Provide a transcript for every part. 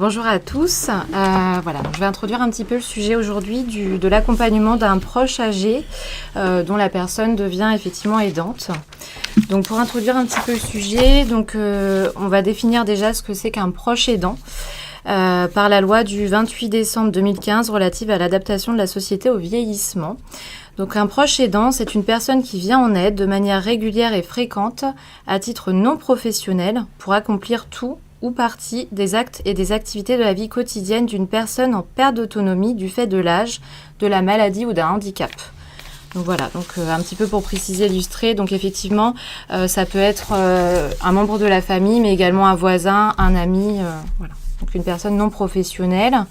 Bonjour à tous. Je vais introduire un petit peu le sujet aujourd'hui de l'accompagnement d'un proche âgé dont la personne devient effectivement aidante. Donc pour introduire un petit peu le sujet, on va définir déjà ce que c'est qu'un proche aidant par la loi du 28 décembre 2015 relative à l'adaptation de la société au vieillissement. Donc un proche aidant, c'est une personne qui vient en aide de manière régulière et fréquente à titre non professionnel pour accomplir tout ou partie des actes et des activités de la vie quotidienne d'une personne en perte d'autonomie du fait de l'âge, de la maladie ou d'un handicap. Donc voilà, un petit peu pour préciser, illustrer. Donc effectivement, ça peut être un membre de la famille, mais également un voisin, un ami, voilà. Donc une personne non professionnelle.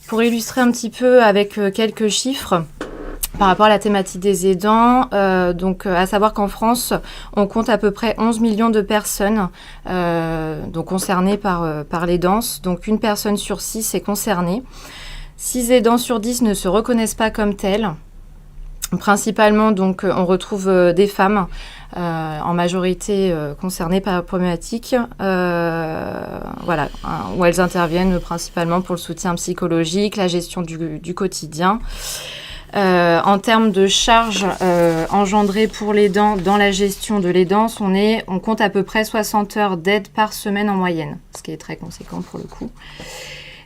Pour illustrer un petit peu avec quelques chiffres, par rapport à la thématique des aidants, à savoir qu'en France, on compte à peu près 11 millions de personnes concernées par l'aidance. Donc une personne sur 6 est concernée. 6 aidants sur 10 ne se reconnaissent pas comme tels. Principalement, on retrouve des femmes en majorité concernées par la problématique, où elles interviennent principalement pour le soutien psychologique, la gestion du quotidien. En termes de charges engendrées pour l'aidant dans la gestion de l'aidance, on compte à peu près 60 heures d'aide par semaine en moyenne, ce qui est très conséquent pour le coup.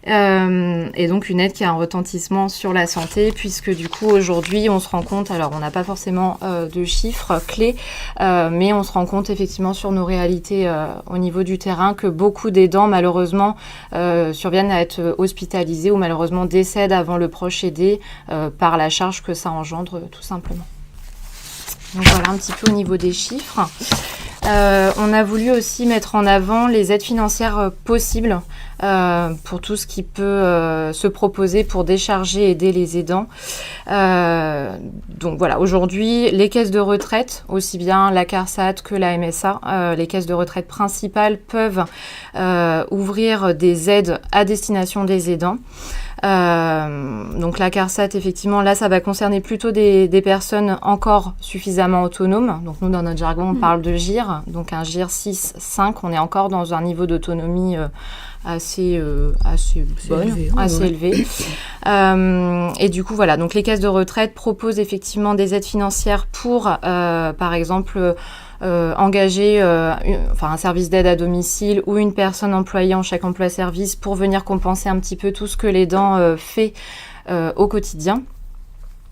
Et donc une aide qui a un retentissement sur la santé, puisque du coup aujourd'hui on se rend compte, alors on n'a pas forcément de chiffres clés, mais on se rend compte effectivement sur nos réalités au niveau du terrain que beaucoup d'aidants malheureusement surviennent à être hospitalisés ou malheureusement décèdent avant le proche aidé par la charge que ça engendre tout simplement. Donc voilà un petit peu au niveau des chiffres. On a voulu aussi mettre en avant les aides financières possibles pour tout ce qui peut se proposer pour décharger et aider les aidants. Aujourd'hui, les caisses de retraite, aussi bien la CARSAT que la MSA, les caisses de retraite principales peuvent ouvrir des aides à destination des aidants. La CARSAT, effectivement, là, ça va concerner plutôt des personnes encore suffisamment autonomes. Donc, nous, dans notre jargon, on parle de GIR. Donc, un GIR 6-5, on est encore dans un niveau d'autonomie assez élevé. Et du coup, voilà. Donc, les caisses de retraite proposent effectivement des aides financières pour, par exemple, engager un service d'aide à domicile ou une personne employée en chèque emploi-service pour venir compenser un petit peu tout ce que l'aidant fait au quotidien.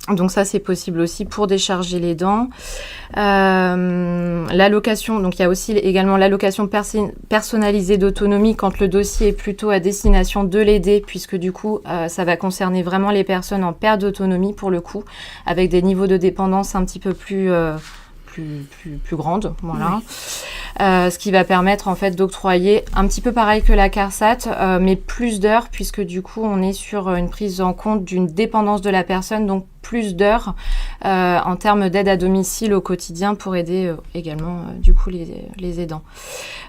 Donc ça, c'est possible aussi pour décharger l'aidant. L'allocation, donc il y a aussi également l'allocation personnalisée d'autonomie quand le dossier est plutôt à destination de l'aidé, puisque du coup, ça va concerner vraiment les personnes en perte d'autonomie pour le coup, avec des niveaux de dépendance un petit peu plus grande, voilà. Oui. Ce qui va permettre en fait d'octroyer un petit peu pareil que la CARSAT, mais plus d'heures, puisque du coup on est sur une prise en compte d'une dépendance de la personne, donc plus d'heures en termes d'aide à domicile au quotidien pour aider également les aidants.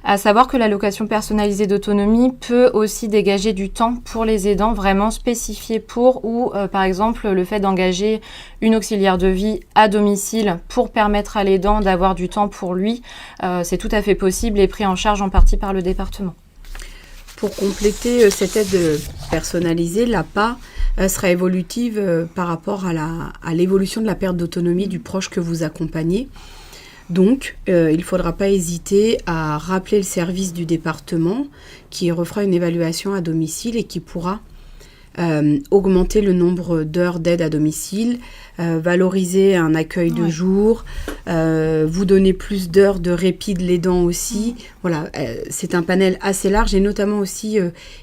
À savoir que l'allocation personnalisée d'autonomie peut aussi dégager du temps pour les aidants vraiment spécifié pour, ou par exemple le fait d'engager une auxiliaire de vie à domicile pour permettre à l'aidant d'avoir du temps pour lui, c'est tout à fait possible et pris en charge en partie par le département. Pour compléter cette aide personnalisée, l'APA sera évolutive par rapport à l'évolution de la perte d'autonomie du proche que vous accompagnez. Donc, il ne faudra pas hésiter à rappeler le service du département qui refera une évaluation à domicile et qui pourra augmenter le nombre d'heures d'aide à domicile, valoriser un accueil de jour, vous donner plus d'heures de répit de l'aidant aussi. Voilà, c'est un panel assez large et notamment aussi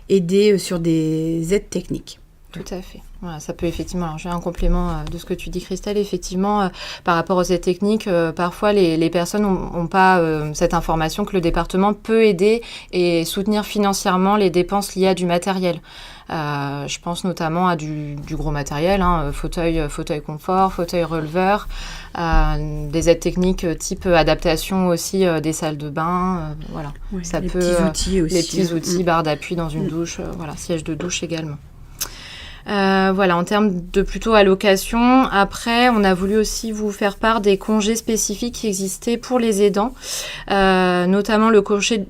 aider sur des aides techniques. Tout à fait. Voilà, ça peut effectivement, alors j'ai un complément de ce que tu dis Christelle, effectivement par rapport aux aides techniques, parfois les personnes n'ont pas cette information que le département peut aider et soutenir financièrement les dépenses liées à du matériel. Je pense notamment à du gros matériel, fauteuil confort, fauteuil releveur, des aides techniques type adaptation aussi des salles de bain, voilà. Ouais, ça les petits outils aussi. Les petits outils, barre d'appui dans une douche, siège de douche également. Voilà, en termes de plutôt allocation. Après, on a voulu aussi vous faire part des congés spécifiques qui existaient pour les aidants, notamment le congé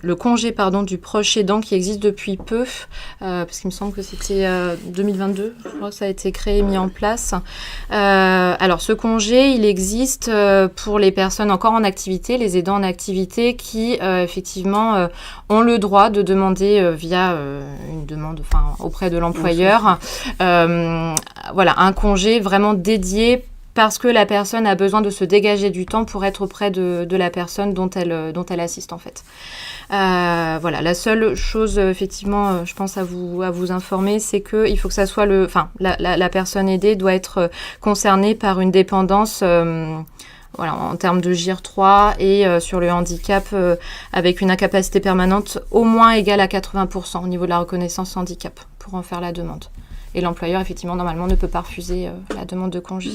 du proche aidant qui existe depuis peu, parce qu'il me semble que c'était 2022, je crois que ça a été créé, mis en place. Alors, ce congé, il existe pour les personnes encore en activité, les aidants en activité qui, effectivement, ont le droit de demander via une demande auprès de l'employeur voilà, un congé vraiment dédié parce que la personne a besoin de se dégager du temps pour être auprès de la personne dont elle assiste en fait. Voilà, la seule chose effectivement, je pense à vous informer, c'est que il faut que ça soit la personne aidée doit être concernée par une dépendance. Voilà, en termes de GIR 3 et sur le handicap avec une incapacité permanente au moins égale à 80% au niveau de la reconnaissance handicap pour en faire la demande. Et l'employeur, effectivement, normalement, ne peut pas refuser la demande de congé.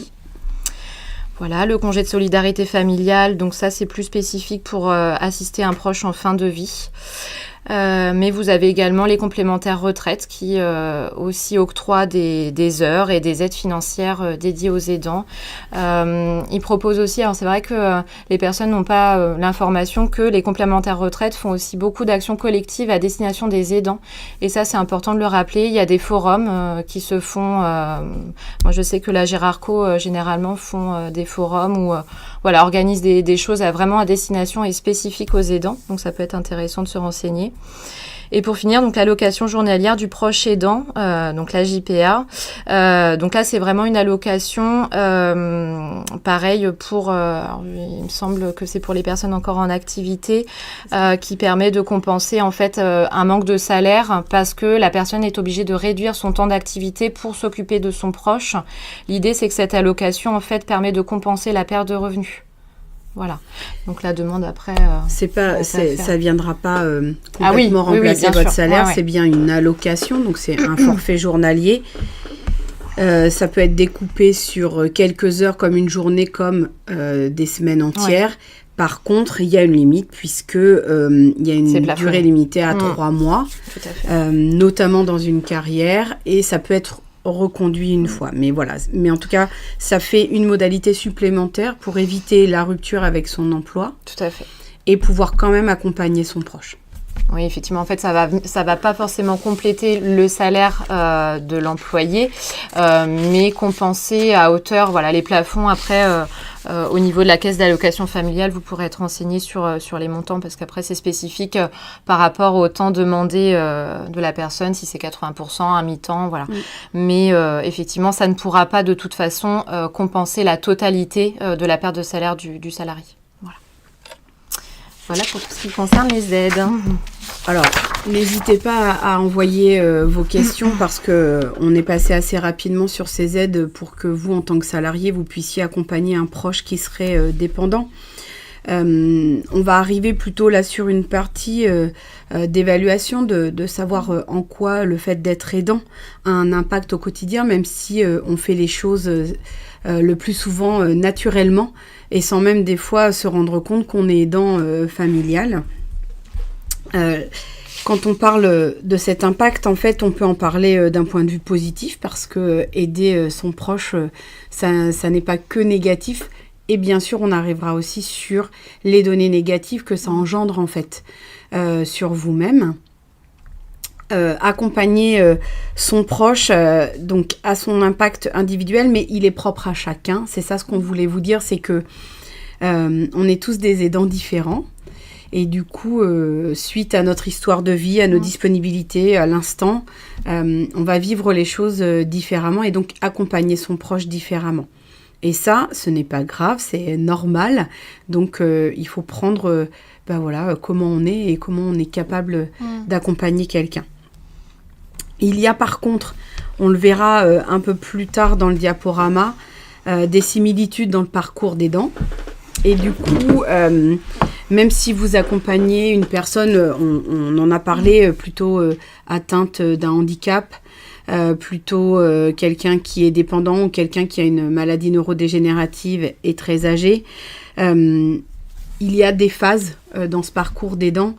Voilà, le congé de solidarité familiale, donc ça, c'est plus spécifique pour assister un proche en fin de vie. Mais vous avez également les complémentaires retraite qui aussi octroient des heures et des aides financières dédiées aux aidants. Ils proposent aussi, alors c'est vrai que les personnes n'ont pas l'information que les complémentaires retraite font aussi beaucoup d'actions collectives à destination des aidants. Et ça, c'est important de le rappeler. Il y a des forums qui se font. Moi, je sais que la Gérardco, généralement, font des forums où organisent des choses vraiment à destination et spécifiques aux aidants. Donc, ça peut être intéressant de se renseigner. Et pour finir, donc l'allocation journalière du proche aidant, donc la JPA. Donc là, c'est vraiment une allocation, pareil pour, il me semble que c'est pour les personnes encore en activité, qui permet de compenser en fait un manque de salaire parce que la personne est obligée de réduire son temps d'activité pour s'occuper de son proche. L'idée, c'est que cette allocation en fait permet de compenser la perte de revenus. Voilà. Donc la demande après. Ça viendra pas complètement remplacer votre salaire. Ouais. C'est bien une allocation, donc c'est un forfait journalier. Ça peut être découpé sur quelques heures, comme une journée, comme des semaines entières. Ouais. Par contre, il y a une limite puisque il y a une durée limitée à 3 mois, tout à fait. Notamment dans une carrière, et ça peut être reconduit une fois. Mais voilà. Mais en tout cas, ça fait une modalité supplémentaire pour éviter la rupture avec son emploi. Tout à fait. Et pouvoir quand même accompagner son proche. Oui, effectivement, en fait, ça va pas forcément compléter le salaire de l'employé, mais compenser à hauteur, voilà, les plafonds. Après, au niveau de la caisse d'allocation familiale, vous pourrez être renseigné sur les montants, parce qu'après, c'est spécifique par rapport au temps demandé de la personne, si c'est 80%, un mi-temps, voilà. Oui. Mais effectivement, ça ne pourra pas de toute façon compenser la totalité de la perte de salaire du salarié. Voilà pour tout ce qui concerne les aides. Alors, n'hésitez pas à envoyer vos questions parce qu'on est passé assez rapidement sur ces aides pour que vous, en tant que salarié, vous puissiez accompagner un proche qui serait dépendant. On va arriver plutôt là sur une partie d'évaluation de savoir en quoi le fait d'être aidant a un impact au quotidien, même si on fait les choses le plus souvent naturellement et sans même des fois se rendre compte qu'on est aidant familial. Quand on parle de cet impact, en fait, on peut en parler d'un point de vue positif parce que aider son proche, ça n'est pas que négatif. Et bien sûr, on arrivera aussi sur les données négatives que ça engendre en fait sur vous-même. Accompagner son proche donc à son impact individuel, mais il est propre à chacun. C'est ça ce qu'on voulait vous dire, c'est que on est tous des aidants différents. Et du coup, suite à notre histoire de vie, à nos disponibilités, à l'instant, on va vivre les choses différemment et donc accompagner son proche différemment. Et ça, ce n'est pas grave, c'est normal. Donc, il faut prendre comment on est et comment on est capable d'accompagner quelqu'un. Il y a par contre, on le verra un peu plus tard dans le diaporama, des similitudes dans le parcours d'aidant. Et du coup, même si vous accompagnez une personne, on en a parlé, plutôt atteinte d'un handicap, plutôt quelqu'un qui est dépendant ou quelqu'un qui a une maladie neurodégénérative et très âgé, il il y a des phases dans ce parcours d'aidant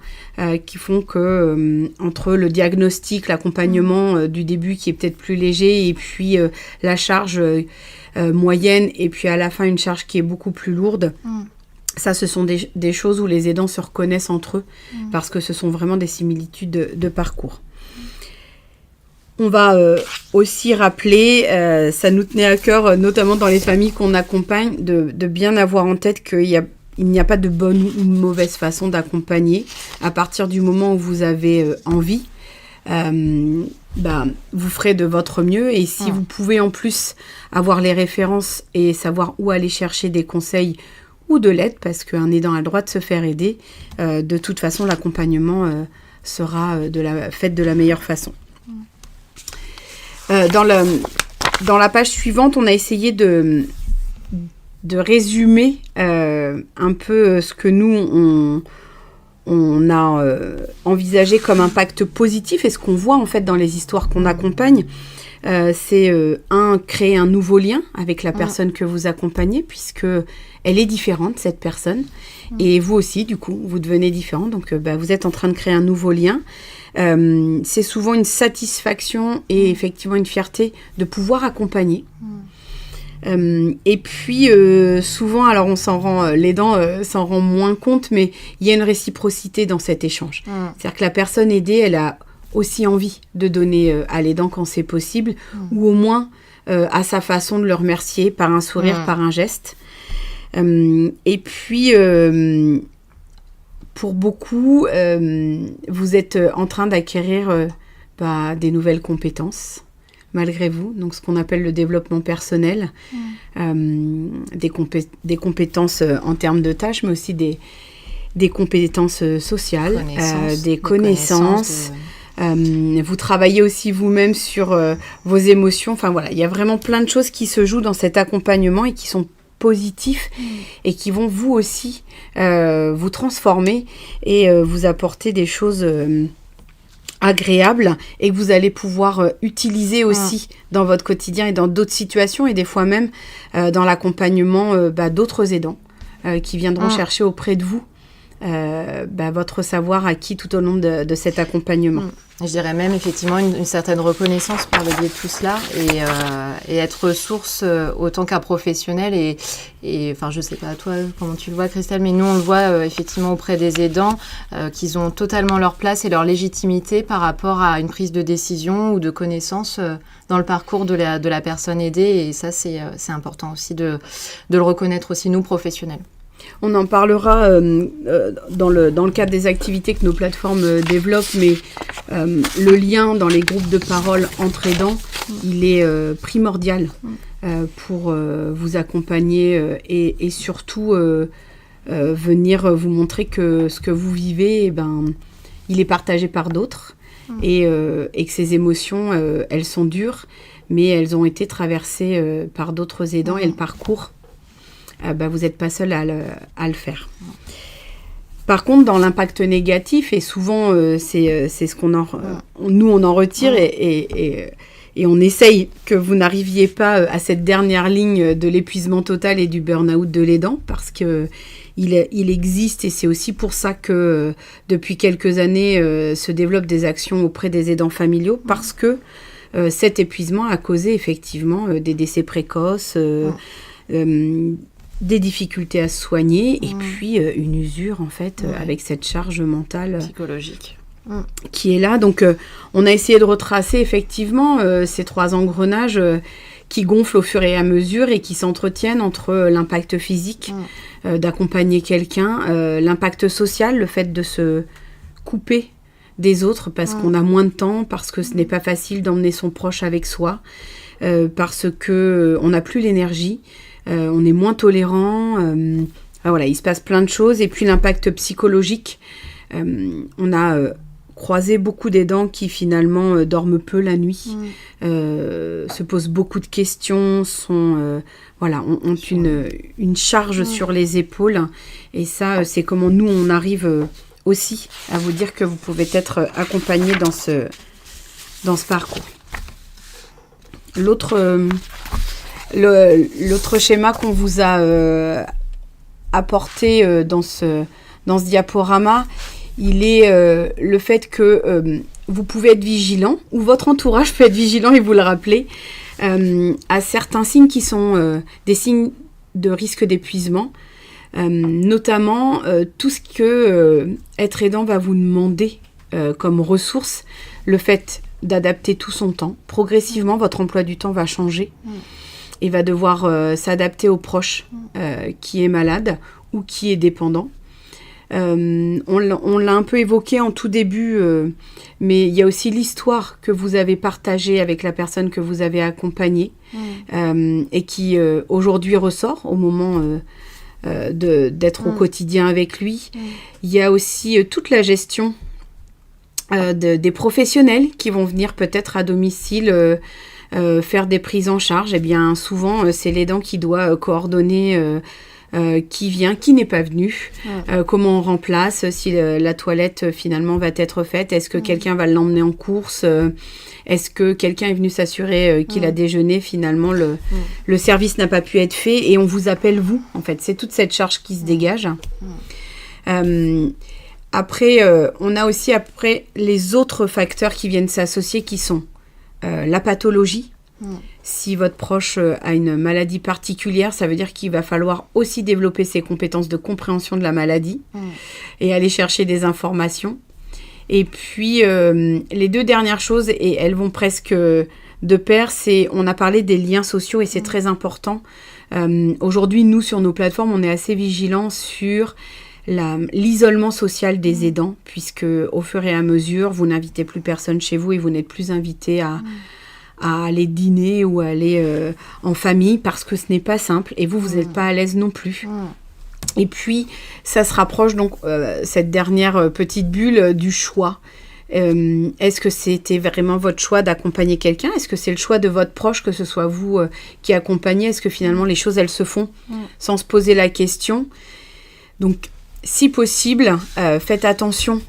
qui font que entre le diagnostic, l'accompagnement du début qui est peut-être plus léger et puis la charge moyenne et puis à la fin une charge qui est beaucoup plus lourde, ça ce sont des choses où les aidants se reconnaissent entre eux parce que ce sont vraiment des similitudes de parcours. On va aussi rappeler, ça nous tenait à cœur, notamment dans les familles qu'on accompagne, de bien avoir en tête qu'il n'y a pas de bonne ou de mauvaise façon d'accompagner. À partir du moment où vous avez envie, vous ferez de votre mieux. Et si vous pouvez en plus avoir les références et savoir où aller chercher des conseils ou de l'aide, parce qu'un aidant a le droit de se faire aider, de toute façon, l'accompagnement sera fait de la meilleure façon. Dans la page suivante, on a essayé de résumer un peu ce que nous, on a envisagé comme impact positif et ce qu'on voit en fait dans les histoires qu'on accompagne. C'est créer un nouveau lien avec la personne que vous accompagnez puisque elle est différente, cette personne. Et vous aussi, du coup, vous devenez différent. Donc, vous êtes en train de créer un nouveau lien. C'est souvent une satisfaction et effectivement une fierté de pouvoir accompagner. Et puis, souvent, alors on s'en rend, l'aidant s'en rend moins compte, mais il y a une réciprocité dans cet échange. C'est-à-dire que la personne aidée, elle a aussi envie de donner à l'aidant quand c'est possible, ou au moins à sa façon de le remercier par un sourire, par un geste. Et puis, pour beaucoup, vous êtes en train d'acquérir des nouvelles compétences, malgré vous. Donc, ce qu'on appelle le développement personnel, des compétences en termes de tâches, mais aussi des compétences sociales, des connaissances. Vous travaillez aussi vous-même sur vos émotions. Enfin, voilà, il y a vraiment plein de choses qui se jouent dans cet accompagnement et qui sont positifs et qui vont vous aussi vous transformer et vous apporter des choses agréables et que vous allez pouvoir utiliser aussi dans votre quotidien et dans d'autres situations et des fois même dans l'accompagnement d'autres aidants qui viendront chercher auprès de vous votre savoir acquis tout au long de cet accompagnement. Je dirais même effectivement une certaine reconnaissance par le biais de tout cela et être ressource autant qu'un professionnel et enfin je sais pas toi comment tu le vois Christelle, mais nous on le voit effectivement auprès des aidants qu'ils ont totalement leur place et leur légitimité par rapport à une prise de décision ou de connaissance dans le parcours de la personne aidée et ça c'est important aussi de le reconnaître aussi nous professionnels. On en parlera dans le cadre des activités que nos plateformes développent, mais le lien dans les groupes de parole entre aidants, il est primordial pour vous accompagner et surtout venir vous montrer que ce que vous vivez, il est partagé par d'autres et que ces émotions, elles sont dures, mais elles ont été traversées par d'autres aidants et le parcours. Vous n'êtes pas seul à le faire. Par contre, dans l'impact négatif, et souvent c'est ce qu'on nous on en retire et on essaye que vous n'arriviez pas à cette dernière ligne de l'épuisement total et du burn-out de l'aidant, parce que il existe et c'est aussi pour ça que depuis quelques années se développent des actions auprès des aidants familiaux, parce que cet épuisement a causé effectivement des décès précoces, des difficultés à se soigner et puis une usure en fait avec cette charge mentale psychologique qui est là. Donc on a essayé de retracer effectivement ces trois engrenages qui gonflent au fur et à mesure et qui s'entretiennent entre l'impact physique d'accompagner quelqu'un, l'impact social, le fait de se couper des autres parce qu'on a moins de temps, parce que ce n'est pas facile d'emmener son proche avec soi, parce que on n'a plus l'énergie. On est moins tolérant, voilà, il se passe plein de choses. Et puis l'impact psychologique, on a croisé beaucoup d'aidants qui finalement dorment peu la nuit, se posent beaucoup de questions, ont une charge sur les épaules. Et ça, c'est comment nous, on arrive aussi à vous dire que vous pouvez être accompagné dans ce parcours. L'autre schéma qu'on vous a apporter dans ce diaporama, il est le fait que vous pouvez être vigilant, ou votre entourage peut être vigilant et vous le rappeler, à certains signes qui sont des signes de risque d'épuisement, notamment tout ce que être aidant va vous demander comme ressource, le fait d'adapter tout son temps. Progressivement, votre emploi du temps va changer et va devoir s'adapter au proche qui est malade ou qui est dépendant. On l'a un peu évoqué en tout début, mais il y a aussi l'histoire que vous avez partagée avec la personne que vous avez accompagnée et qui aujourd'hui ressort au moment d'être au quotidien avec lui. Il y a aussi toute la gestion des professionnels qui vont venir peut-être à domicile faire des prises en charge. Eh bien, souvent, c'est l'aidant qui doit coordonner qui vient, qui n'est pas venu, comment on remplace, si la toilette finalement va être faite, est-ce que quelqu'un va l'emmener en course, est-ce que quelqu'un est venu s'assurer qu'il a déjeuné, finalement le service n'a pas pu être fait et on vous appelle vous, en fait, c'est toute cette charge qui se dégage. Après, on a aussi les autres facteurs qui viennent s'associer qui sont la pathologie. Si votre proche a une maladie particulière, ça veut dire qu'il va falloir aussi développer ses compétences de compréhension de la maladie et aller chercher des informations. Et puis, les deux dernières choses, et elles vont presque de pair, on a parlé des liens sociaux et c'est très important. Aujourd'hui, nous, sur nos plateformes, on est assez vigilants sur l'isolement social des aidants, puisque au fur et à mesure, vous n'invitez plus personne chez vous et vous n'êtes plus invité à aller dîner ou à aller en famille parce que ce n'est pas simple et vous n'êtes pas à l'aise non plus. Et puis, ça se rapproche donc, cette dernière petite bulle du choix. Est-ce que c'était vraiment votre choix d'accompagner quelqu'un ? Est-ce que c'est le choix de votre proche, que ce soit vous qui accompagnez ? Est-ce que finalement les choses, elles se font sans se poser la question ? Donc, si possible, faites attention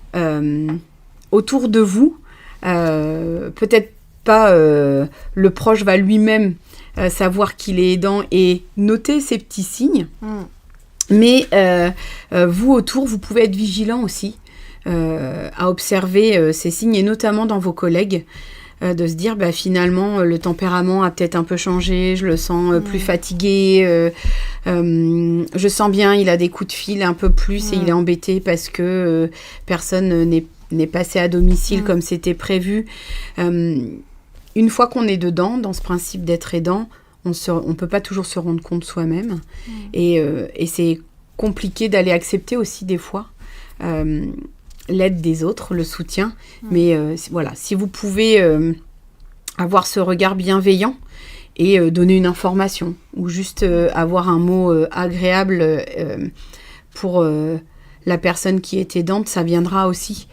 autour de vous. Peut-être pas le proche va lui-même savoir qu'il est aidant et noter ces petits signes. Mais vous, autour, vous pouvez être vigilant aussi à observer ces signes, et notamment dans vos collègues, de se dire, finalement, le tempérament a peut-être un peu changé, je le sens plus fatigué, je sens bien, il a des coups de fil un peu plus et il est embêté parce que personne n'est passé à domicile comme c'était prévu. Une fois qu'on est dedans, dans ce principe d'être aidant, on ne peut pas toujours se rendre compte soi-même. Et c'est compliqué d'aller accepter aussi des fois l'aide des autres, le soutien. Mais voilà, si vous pouvez avoir ce regard bienveillant et donner une information ou juste avoir un mot agréable pour la personne qui est aidante, ça viendra aussi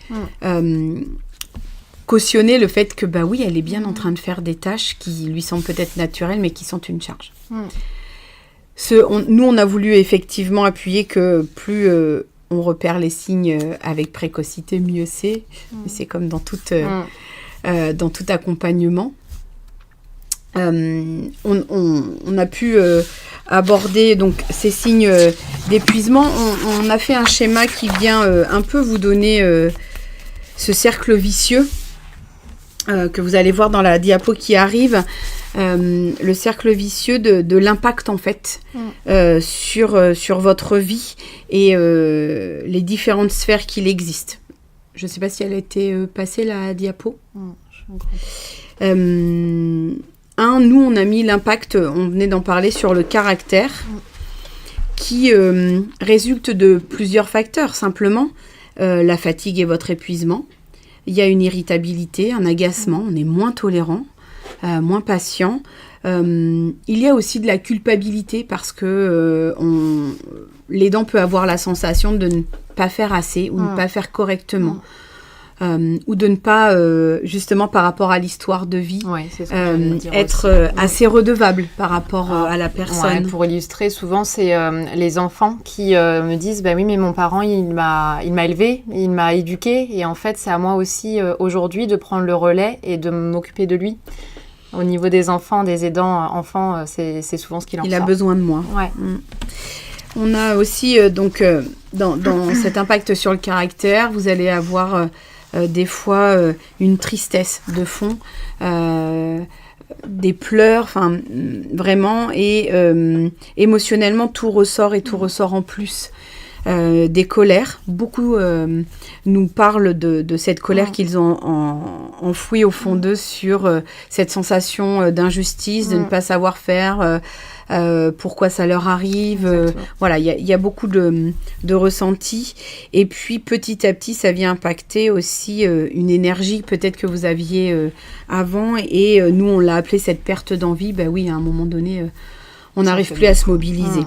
cautionner le fait que, oui, elle est bien en train de faire des tâches qui lui semblent peut-être naturelles, mais qui sont une charge. Nous, on a voulu effectivement appuyer que plus on repère les signes avec précocité, mieux c'est. Mais c'est comme dans tout accompagnement. On a pu aborder donc ces signes d'épuisement. On a fait un schéma qui vient un peu vous donner ce cercle vicieux que vous allez voir dans la diapo qui arrive, le cercle vicieux de l'impact en fait sur votre vie et les différentes sphères qu'il existe. Je ne sais pas si elle a été passée la diapo. Nous on a mis l'impact, on venait d'en parler, sur le caractère qui résulte de plusieurs facteurs, simplement la fatigue et votre épuisement. Il y a une irritabilité, un agacement, on est moins tolérant, moins patient. Il y a aussi de la culpabilité parce que l'aidant peut avoir la sensation de ne pas faire assez ou ne pas faire correctement. Ou de ne pas, justement par rapport à l'histoire de vie, être assez redevable par rapport à la personne. Pour illustrer, souvent, c'est les enfants qui me disent « oui, mais mon parent, il m'a élevé, il m'a éduqué, et en fait, c'est à moi aussi, aujourd'hui, de prendre le relais et de m'occuper de lui. » Au niveau des enfants, des aidants enfants, c'est souvent ce qu'il en sort. Il a besoin de moi. On a aussi, dans cet impact sur le caractère, vous allez avoir des fois une tristesse de fond, des pleurs, enfin vraiment, et émotionnellement tout ressort et tout ressort en plus. Des colères, beaucoup nous parlent de cette colère qu'ils ont enfouie au fond d'eux sur cette sensation d'injustice, de ne pas savoir faire, pourquoi ça leur arrive. Voilà, il y a beaucoup de ressentis. Et puis, petit à petit, ça vient impacter aussi une énergie peut-être que vous aviez avant. Et nous, on l'a appelé cette perte d'envie. Ben oui, à un moment donné, on n'arrive plus à se mobiliser.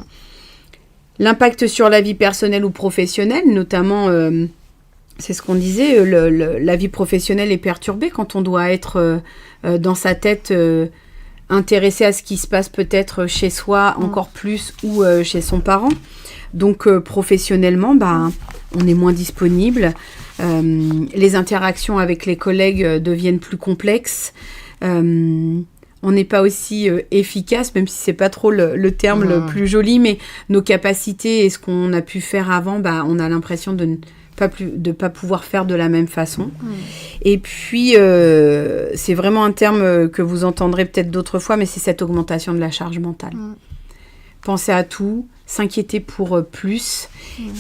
L'impact sur la vie personnelle ou professionnelle, notamment, c'est ce qu'on disait, la vie professionnelle est perturbée quand on doit être dans sa tête intéressé à ce qui se passe peut-être chez soi encore plus ou chez son parent. Donc professionnellement, on est moins disponible. Les interactions avec les collègues deviennent plus complexes. On n'est pas aussi efficace, même si c'est pas trop le terme le plus joli, mais nos capacités et ce qu'on a pu faire avant, on a l'impression de ne pas pouvoir faire de la même façon. Et puis, c'est vraiment un terme que vous entendrez peut-être d'autres fois, mais c'est cette augmentation de la charge mentale. Penser à tout, s'inquiéter pour plus.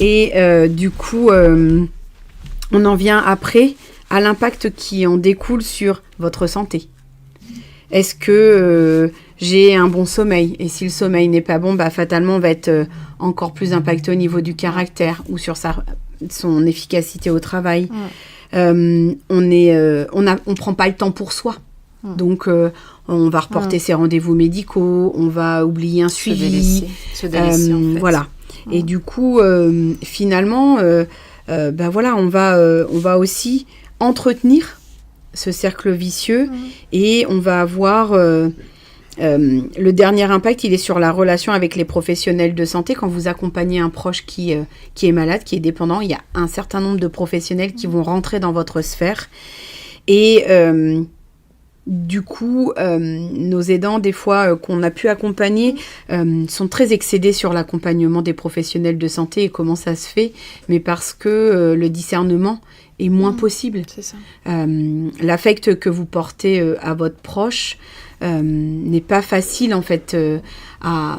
Et du coup, on en vient après à l'impact qui en découle sur votre santé. Est-ce que j'ai un bon sommeil ? Et si le sommeil n'est pas bon, fatalement, on va être encore plus impacté au niveau du caractère ou sur son efficacité au travail. On prend pas le temps pour soi. Donc, on va reporter ses rendez-vous médicaux, on va oublier un suivi. Se délaisser, en fait. Voilà. Et du coup, finalement, on va aussi entretenir ce cercle vicieux et on va avoir le dernier impact, il est sur la relation avec les professionnels de santé. Quand vous accompagnez un proche qui est malade, qui est dépendant, il y a un certain nombre de professionnels qui vont rentrer dans votre sphère et du coup, nos aidants, des fois, qu'on a pu accompagner, sont très excédés sur l'accompagnement des professionnels de santé et comment ça se fait, mais parce que le discernement est moins possible. C'est ça. L'affect que vous portez à votre proche n'est pas facile, en fait, à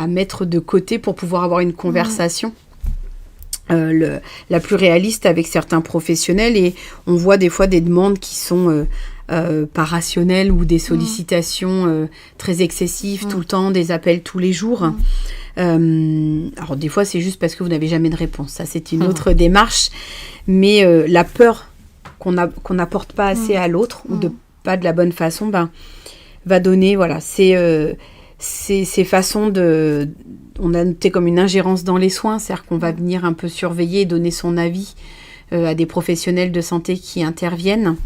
mettre de côté pour pouvoir avoir une conversation. La plus réaliste avec certains professionnels, et on voit des fois des demandes qui sont pas rationnelles ou des sollicitations très excessives tout le temps, des appels tous les jours. Alors des fois c'est juste parce que vous n'avez jamais de réponse, ça c'est une autre démarche, mais la peur qu'on n'apporte pas assez à l'autre ou pas de la bonne façon, va donner ces façons de... On a noté comme une ingérence dans les soins, c'est-à-dire qu'on va venir un peu surveiller et donner son avis à des professionnels de santé qui interviennent.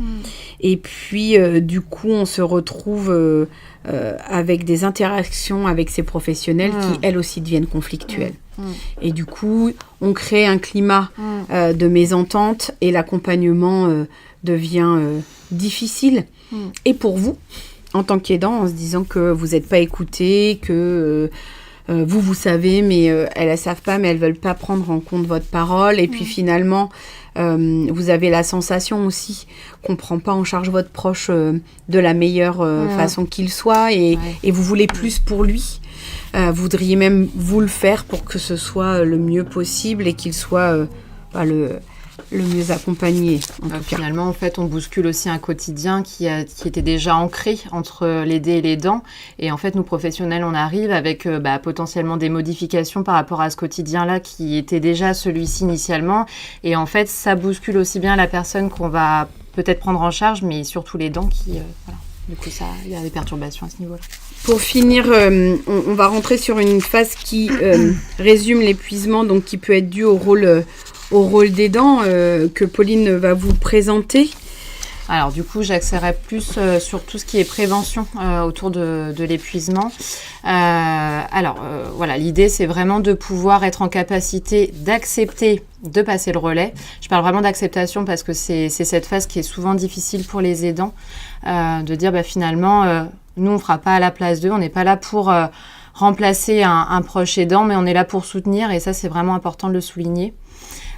Et puis, du coup, on se retrouve avec des interactions avec ces professionnels qui, elles aussi, deviennent conflictuelles. Et du coup, on crée un climat de mésentente et l'accompagnement devient difficile. Et pour vous, en tant qu'aidant, en se disant que vous n'êtes pas écouté, que... vous savez, mais elles ne savent pas, mais elles ne veulent pas prendre en compte votre parole. Et puis finalement, vous avez la sensation aussi qu'on ne prend pas en charge votre proche de la meilleure façon qu'il soit. Et vous voulez plus pour lui. Vous voudriez même vous le faire pour que ce soit le mieux possible et qu'il soit le mieux accompagné. Finalement, en fait, on bouscule aussi un quotidien qui était déjà ancré entre l'aidé et l'aidant. Et en fait, nous, professionnels, on arrive avec potentiellement des modifications par rapport à ce quotidien-là qui était déjà celui-ci initialement. Et en fait, ça bouscule aussi bien la personne qu'on va peut-être prendre en charge, mais surtout l'aidant qui... Du coup, il y a des perturbations à ce niveau-là. Pour finir, on va rentrer sur une phase qui résume l'épuisement, donc qui peut être dû au rôle d'aidant que Pauline va vous présenter. Alors du coup, j'axerai plus sur tout ce qui est prévention autour de l'épuisement. L'idée, c'est vraiment de pouvoir être en capacité d'accepter de passer le relais. Je parle vraiment d'acceptation parce que c'est cette phase qui est souvent difficile pour les aidants, de dire finalement, nous, on ne fera pas à la place d'eux, on n'est pas là pour... remplacer un proche aidant, mais on est là pour soutenir, et ça, c'est vraiment important de le souligner.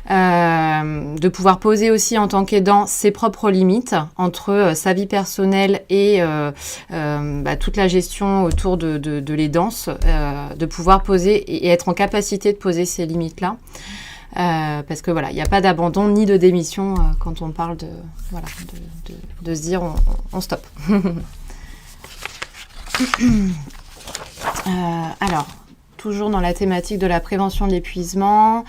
De pouvoir poser aussi en tant qu'aidant ses propres limites entre sa vie personnelle et toute la gestion autour de l'aidance, de pouvoir poser et être en capacité de poser ces limites-là. Parce que voilà, il n'y a pas d'abandon ni de démission quand on parle de se dire on stoppe. Alors, toujours dans la thématique de la prévention de l'épuisement.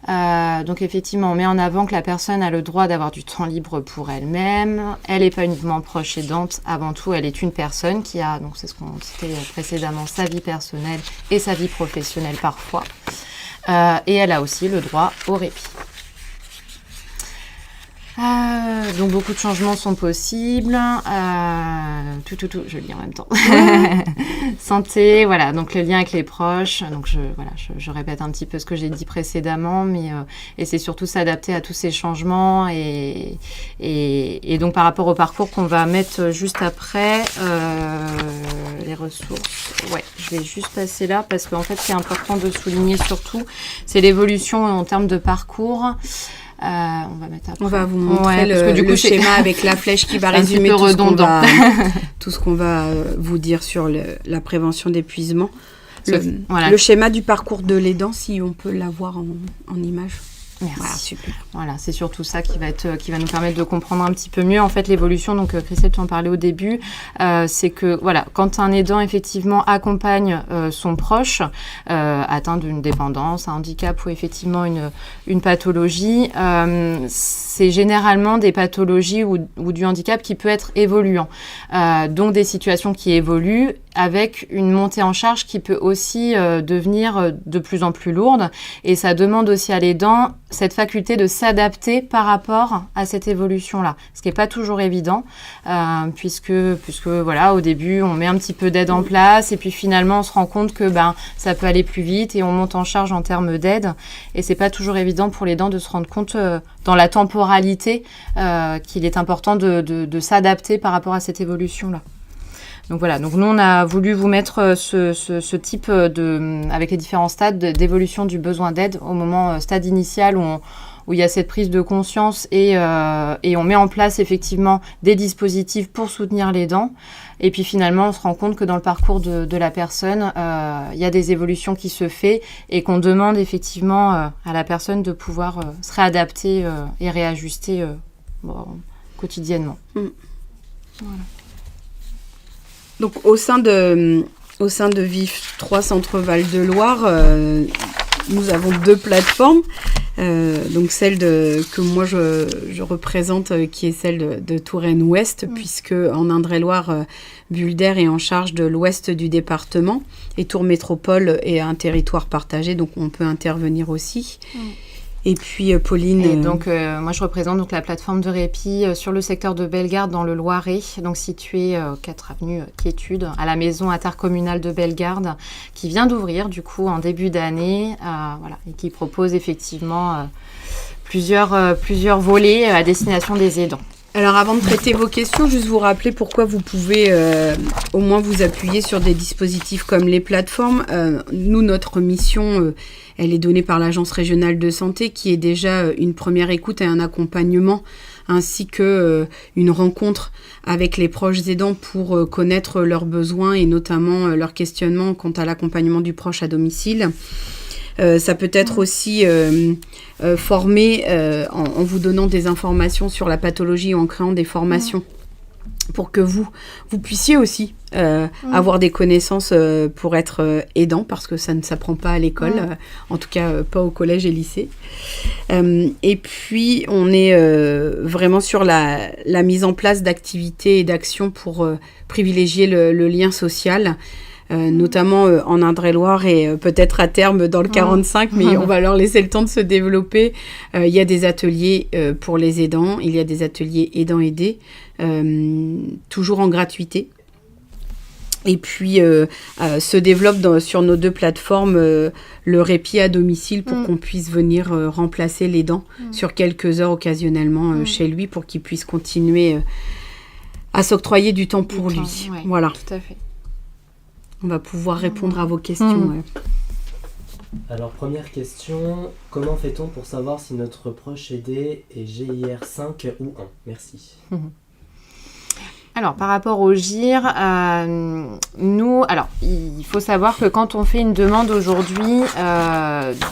Donc effectivement, on met en avant que la personne a le droit d'avoir du temps libre pour elle-même. Elle n'est pas uniquement proche aidante. Avant tout, elle est une personne qui a, donc c'est ce qu'on citait précédemment, sa vie personnelle et sa vie professionnelle parfois. Et elle a aussi le droit au répit. Donc beaucoup de changements sont possibles. Je lis en même temps. Santé, voilà, donc le lien avec les proches. Donc je répète un petit peu ce que j'ai dit précédemment, mais et c'est surtout s'adapter à tous ces changements et donc par rapport au parcours qu'on va mettre juste après, les ressources. Ouais, je vais juste passer là parce qu'en fait, ce qui est important de souligner surtout, c'est l'évolution en termes de parcours. On va vous montrer le schéma avec la flèche qui va résumer tout ce qu'on va vous dire sur la prévention d'épuisement. Le schéma du parcours de l'aidant, si on peut l'avoir en image. Merci. Voilà, super. Voilà, c'est surtout ça qui va nous permettre de comprendre un petit peu mieux en fait l'évolution. Donc Christelle, tu en parlais au début, c'est que voilà, quand un aidant effectivement accompagne son proche atteint d'une dépendance, un handicap ou effectivement une pathologie, c'est généralement des pathologies ou du handicap qui peut être évoluant. Donc des situations qui évoluent avec une montée en charge qui peut aussi devenir de plus en plus lourde. Et ça demande aussi à l'aidant cette faculté de s'adapter par rapport à cette évolution-là. Ce qui n'est pas toujours évident, puisque voilà, au début, on met un petit peu d'aide en place et puis finalement, on se rend compte que ça peut aller plus vite et on monte en charge en termes d'aide. Et c'est pas toujours évident pour l'aidant de se rendre compte dans la temporalité qu'il est important de s'adapter par rapport à cette évolution-là. Donc voilà, donc nous on a voulu vous mettre ce type avec les différents stades d'évolution du besoin d'aide au moment stade initial où il y a cette prise de conscience et on met en place effectivement des dispositifs pour soutenir l'aidant. Et puis finalement, on se rend compte que dans le parcours de la personne, il y a des évolutions qui se font et qu'on demande effectivement à la personne de pouvoir se réadapter et réajuster quotidiennement. Voilà. Donc, au sein de VIF 3 Centre Val-de-Loire, nous avons 2 plateformes. Donc, celle que moi je représente, qui est celle de Touraine Ouest, puisque en Indre-et-Loire, Bulder est en charge de l'ouest du département et Tours Métropole est un territoire partagé, donc on peut intervenir aussi. Et puis Pauline... Et donc moi je représente donc la plateforme de répit sur le secteur de Bellegarde dans le Loiret, donc située 4 avenue Quiétude, à la maison intercommunale de Bellegarde, qui vient d'ouvrir du coup en début d'année, voilà, et qui propose effectivement plusieurs volets à destination des aidants. Alors avant de traiter vos questions, juste vous rappeler pourquoi vous pouvez au moins vous appuyer sur des dispositifs comme les plateformes. Nous, notre mission, elle est donnée par l'Agence régionale de santé, qui est déjà une première écoute et un accompagnement, ainsi que une rencontre avec les proches aidants pour connaître leurs besoins et notamment leurs questionnements quant à l'accompagnement du proche à domicile. Ça peut être aussi formé en vous donnant des informations sur la pathologie ou en créant des formations pour que vous puissiez aussi avoir des connaissances pour être aidant, parce que ça ne s'apprend pas à l'école, en tout cas pas au collège et lycée. Et puis on est vraiment sur la mise en place d'activités et d'actions pour privilégier le lien social, notamment en Indre-et-Loire et peut-être à terme dans le 45, mais on va leur laisser le temps de se développer. Il y a des ateliers pour les aidants, il y a des ateliers aidants-aidés, toujours en gratuité. Et puis se développe sur nos 2 plateformes le répit à domicile pour qu'on puisse venir remplacer l'aidant sur quelques heures occasionnellement chez lui, pour qu'il puisse continuer à s'octroyer du temps pour lui. Ouais, voilà. Tout à fait. On va pouvoir répondre à vos questions. Ouais. Alors, première question, comment fait-on pour savoir si notre proche aidé est GIR 5 ou 1 ? Merci. Alors, par rapport au GIR, il faut savoir que quand on fait une demande aujourd'hui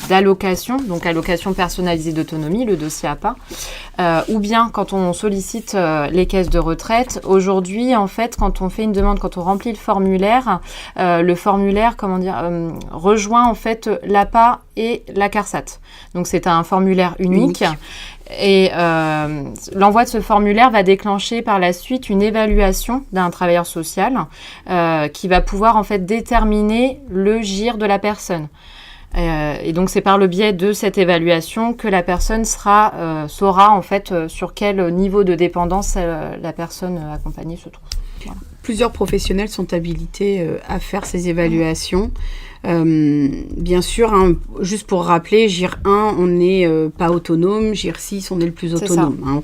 d'allocation, donc allocation personnalisée d'autonomie, le dossier APA, ou bien quand on sollicite les caisses de retraite, aujourd'hui, en fait, quand on fait une demande, quand on remplit le formulaire, rejoint en fait l'APA et la CARSAT. Donc, c'est un formulaire unique. Et l'envoi de ce formulaire va déclencher par la suite une évaluation d'un travailleur social qui va pouvoir en fait déterminer le GIR de la personne. Et donc c'est par le biais de cette évaluation que la personne saura en fait sur quel niveau de dépendance la personne accompagnée se trouve. Voilà. Plusieurs professionnels sont habilités à faire ces évaluations. Bien sûr, juste pour rappeler, GIR 1, on n'est pas autonome, GIR 6, on est le plus autonome.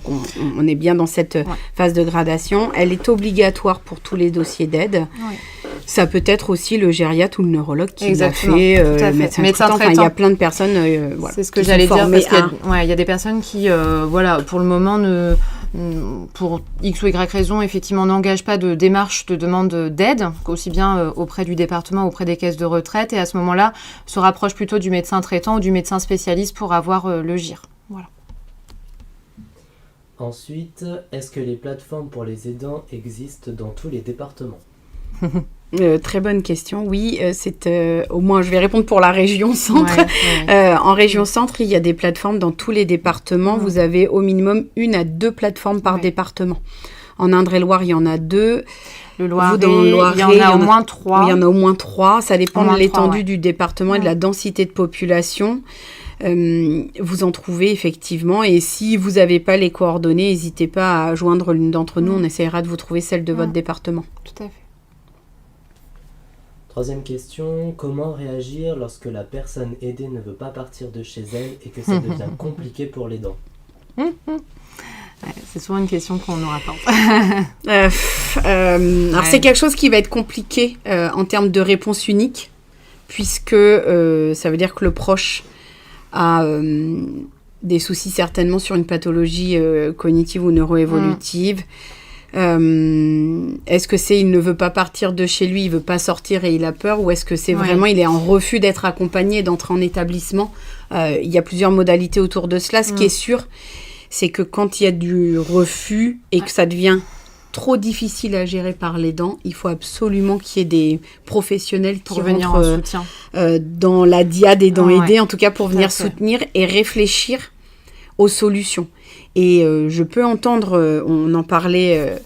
On est bien dans cette phase de gradation. Elle est obligatoire pour tous les dossiers d'aide. Ouais. Ça peut être aussi le gériatre ou le neurologue qui l'a fait, le médecin traitant. Il y a plein de personnes c'est ce que j'allais dire, parce qu'il y a des personnes qui, pour le moment, pour X ou Y raison, effectivement, n'engagent pas de démarche de demande d'aide, aussi bien auprès du département, auprès des caisses de retraite, et à ce moment-là, se rapprochent plutôt du médecin traitant ou du médecin spécialiste pour avoir le GIR. Voilà. Ensuite, est-ce que les plateformes pour les aidants existent dans tous les départements ? Très bonne question. Oui, au moins je vais répondre pour la région centre. En région centre, il y a des plateformes dans tous les départements. Vous avez au minimum 1 à 2 plateformes par département. En Indre-et-Loire, il y en a 2. Le Loiret, il y en a au moins 3. Il y en a au moins 3. Ça dépend de l'étendue du département et de la densité de population. Vous en trouvez effectivement. Et si vous n'avez pas les coordonnées, n'hésitez pas à joindre l'une d'entre nous. On essaiera de vous trouver celle de votre département. Tout à fait. Troisième question, comment réagir lorsque la personne aidée ne veut pas partir de chez elle et que ça devient compliqué pour l'aidant ? C'est souvent une question qu'on nous rapporte. Alors c'est quelque chose qui va être compliqué en termes de réponse unique, puisque ça veut dire que le proche a des soucis certainement sur une pathologie cognitive ou neuroévolutive. Est-ce que c'est il ne veut pas partir de chez lui, il veut pas sortir et il a peur, ou est-ce que c'est vraiment il est en refus d'être accompagné et d'entrer en établissement? Il y a plusieurs modalités autour de cela. Ce qui est sûr, c'est que quand il y a du refus et que ça devient trop difficile à gérer par l'aidant, il faut absolument qu'il y ait des professionnels qui rentrent en soutien. Dans la diade aidant aidé, en tout cas pour venir soutenir et réfléchir aux solutions. Et je peux entendre, on en parlait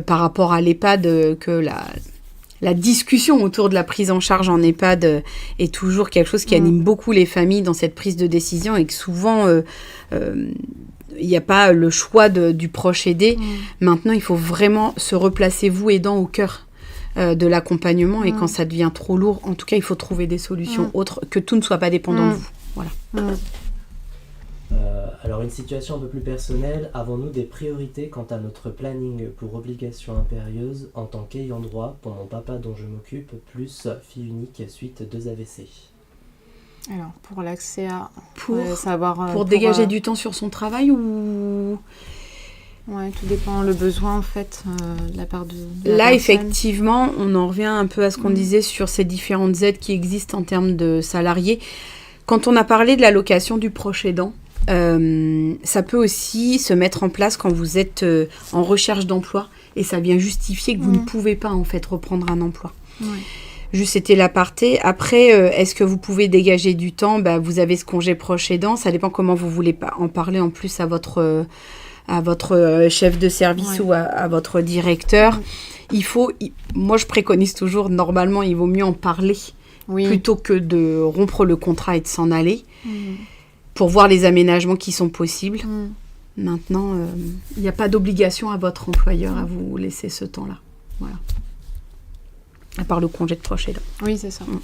par rapport à l'EHPAD, que la discussion autour de la prise en charge en EHPAD est toujours quelque chose qui anime beaucoup les familles dans cette prise de décision, et que souvent, il n'y a pas le choix du proche aidé. Maintenant, il faut vraiment se replacer, vous aidant, au cœur de l'accompagnement, et quand ça devient trop lourd, en tout cas, il faut trouver des solutions autres, que tout ne soit pas dépendant de vous. Voilà. Alors, une situation un peu plus personnelle, avons-nous des priorités quant à notre planning pour obligation impérieuse en tant qu'ayant droit pour mon papa dont je m'occupe, plus fille unique suite 2 AVC? Alors, pour l'accès à... Pour dégager du temps sur son travail ou... Ouais, tout dépend le besoin en fait de la part de la Là, personne. effectivement, on en revient un peu à ce qu'on disait sur ces différentes aides qui existent en termes de salariés. Quand on a parlé de l'allocation du proche aidant, ça peut aussi se mettre en place quand vous êtes en recherche d'emploi et ça vient justifier que vous ne pouvez pas en fait reprendre un emploi. Juste, c'était l'aparté. Après, est-ce que vous pouvez dégager du temps? Vous avez ce congé proche aidant. Ça dépend comment vous voulez en parler en plus à votre chef de service ou à votre directeur. Moi, je préconise toujours, normalement, il vaut mieux en parler plutôt que de rompre le contrat et de s'en aller. Pour voir les aménagements qui sont possibles. Maintenant, il n'y a pas d'obligation à votre employeur à vous laisser ce temps-là. Voilà. À part le congé de proche aidant. Oui, c'est ça. Je ne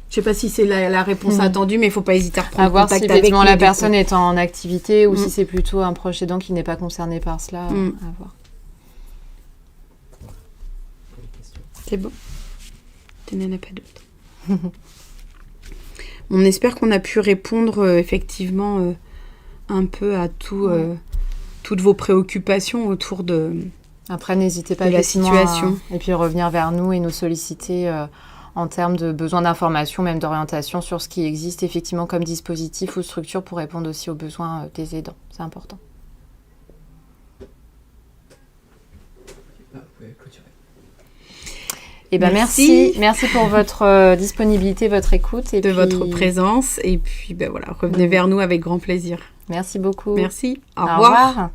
sais pas si c'est la réponse attendue, mais il ne faut pas hésiter à reprendre voir contact si avec effectivement la personne est en activité ou si c'est plutôt un proche aidant qui n'est pas concerné par cela. À voir. C'est bon. Il n'y en a pas d'autres. On espère qu'on a pu répondre effectivement un peu à toutes vos préoccupations autour de Après, n'hésitez pas de la effectivement situation. et puis revenir vers nous et nous solliciter en termes de besoin d'information, même d'orientation sur ce qui existe effectivement comme dispositif ou structure pour répondre aussi aux besoins des aidants. C'est important. Vous pouvez clôturer. Eh ben Merci. merci pour votre disponibilité, votre écoute et de puis, votre présence. Et puis, voilà, revenez vers nous avec grand plaisir. Merci beaucoup. Merci. Au Au revoir. revoir.